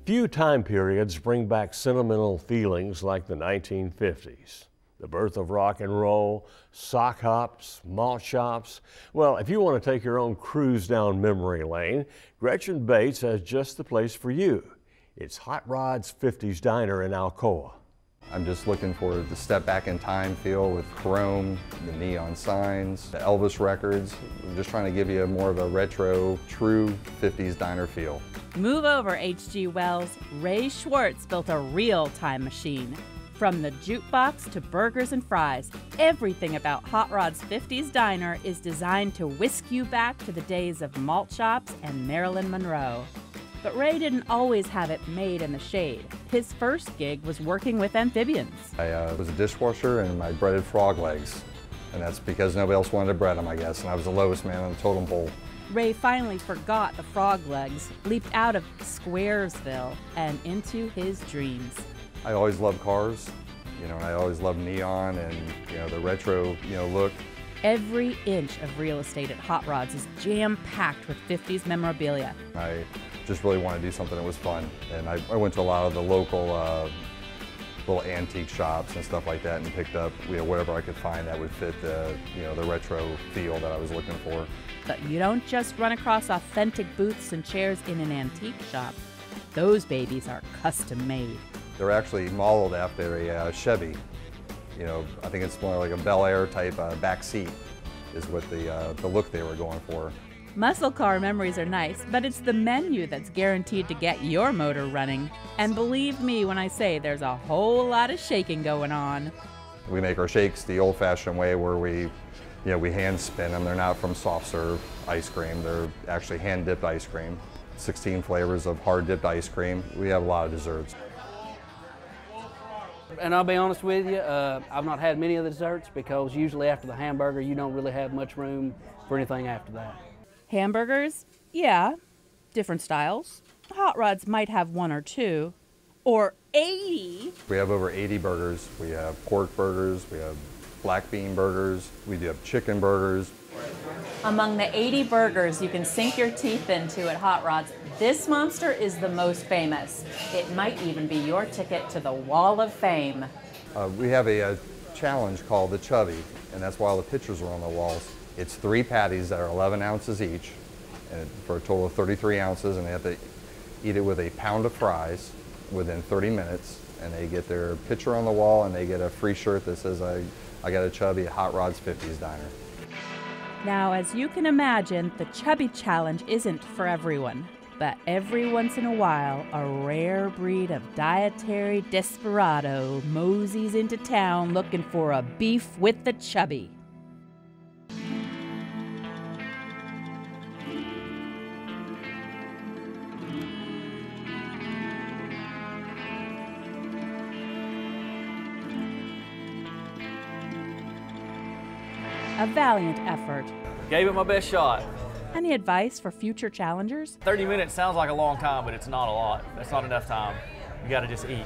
Few time periods bring back sentimental feelings like the 1950s. The birth of rock and roll, sock hops, malt shops. Well, if you want to take your own cruise down memory lane, Gretchen Bates has just the place for you. It's Hot Rod's 50's Diner in Alcoa. I'm just looking for the step back in time feel with chrome, the neon signs, the Elvis records. I'm just trying to give you more of a retro, true 50s diner feel. Move over, H.G. Wells. Ray Schwartz built a real time machine. From the jukebox to burgers and fries, everything about Hot Rod's 50's Diner is designed to whisk you back to the days of malt shops and Marilyn Monroe. But Ray didn't always have it made in the shade. His first gig was working with amphibians. I was a dishwasher and I breaded frog legs. And that's because nobody else wanted to bread them, I guess, and I was the lowest man on the totem pole. Ray finally forgot the frog legs, leaped out of Squaresville and into his dreams. I always loved cars, and I always loved neon and, the retro, look. Every inch of real estate at Hot Rod's is jam-packed with 50s memorabilia. I just really wanted to do something that was fun, and I went to a lot of the local little antique shops and stuff like that and picked up whatever I could find that would fit the retro feel that I was looking for. But you don't just run across authentic booths and chairs in an antique shop. Those babies are custom made. They're actually modeled after a Chevy. I think it's more like a Bel Air type back seat is what the look they were going for. Muscle car memories are nice, but it's the menu that's guaranteed to get your motor running. And believe me when I say there's a whole lot of shaking going on. We make our shakes the old-fashioned way where we hand spin them. They're not from soft serve ice cream. They're actually hand-dipped ice cream. 16 flavors of hard-dipped ice cream. We have a lot of desserts. And I'll be honest with you, I've not had many of the desserts because usually after the hamburger, you don't really have much room for anything after that. Hamburgers? Yeah. Different styles. Hot Rods might have one or two. Or 80. We have over 80 burgers. We have pork burgers, we have black bean burgers, we do have chicken burgers. Among the 80 burgers you can sink your teeth into at Hot Rod's, this monster is the most famous. It might even be your ticket to the Wall of Fame. We have a challenge called the Chubby, and that's why all the pictures are on the walls. It's 3 patties that are 11 ounces each, and for a total of 33 ounces, and they have to eat it with a pound of fries within 30 minutes, and they get their picture on the wall, and they get a free shirt that says, I got a Chubby at Hot Rod's 50's Diner. Now, as you can imagine, the Chubby Challenge isn't for everyone. But every once in a while, a rare breed of dietary desperado moseys into town looking for a beef with the chubby. A valiant effort. Gave it my best shot. Any advice for future challengers? 30 minutes sounds like a long time, but it's not a lot. That's not enough time. You gotta just eat.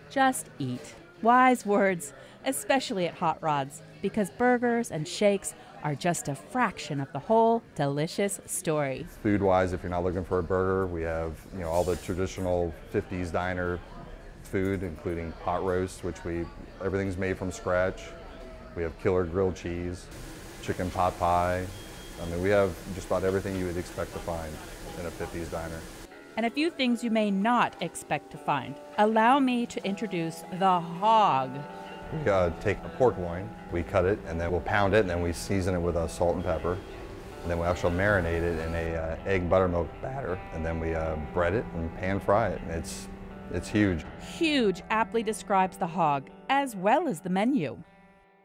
Just eat. Wise words, especially at Hot Rod's, because burgers and shakes are just a fraction of the whole delicious story. Food-wise, if you're not looking for a burger, we have all the traditional 50's diner food, including pot roast, which everything's made from scratch. We have killer grilled cheese, chicken pot pie. We have just about everything you would expect to find in a 50's diner. And a few things you may not expect to find. Allow me to introduce the hog. We take a pork loin, we cut it, and then we'll pound it, and then we season it with salt and pepper. And then we actually marinate it in a egg buttermilk batter, and then we bread it and pan fry it. And it's huge. Huge aptly describes the hog, as well as the menu.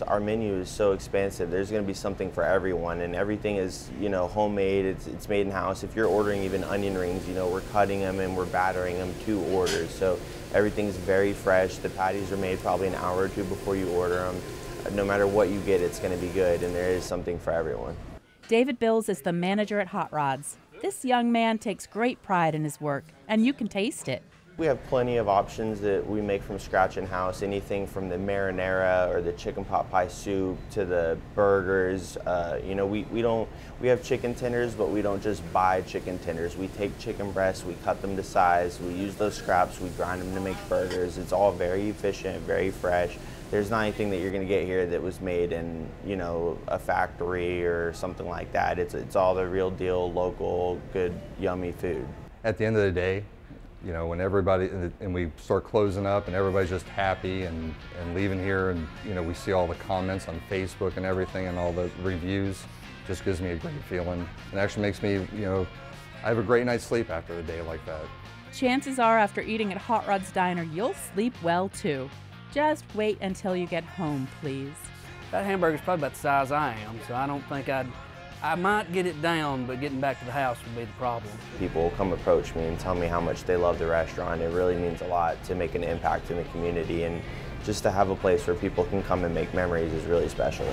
Our menu is so expansive. There's going to be something for everyone, and everything is, homemade. It's made in house. If you're ordering even onion rings, we're cutting them and we're battering them to orders. So everything's very fresh. The patties are made probably an hour or two before you order them. No matter what you get, it's going to be good, and there is something for everyone. David Bills is the manager at Hot Rod's. This young man takes great pride in his work, and you can taste it. We have plenty of options that we make from scratch in-house, anything from the marinara or the chicken pot pie soup to the burgers. You know, we have chicken tenders, but we don't just buy chicken tenders. We take chicken breasts, we cut them to size, we use those scraps, we grind them to make burgers. It's all very efficient, very fresh. There's not anything that you're gonna get here that was made in, you know, a factory or something like that. It's all the real deal, local, good, yummy food. At the end of the day, you know, when everybody, and we start closing up and everybody's just happy and leaving here, and, you know, we see all the comments on Facebook and everything and all the reviews, just gives me a great feeling. It actually makes me, you know, I have a great night's sleep after a day like that. Chances are after eating at Hot Rod's Diner, you'll sleep well too. Just wait until you get home, please. That hamburger's probably about the size I am, so I don't think I might get it down, but getting back to the house would be the problem. People will come approach me and tell me how much they love the restaurant. It really means a lot to make an impact in the community, and just to have a place where people can come and make memories is really special.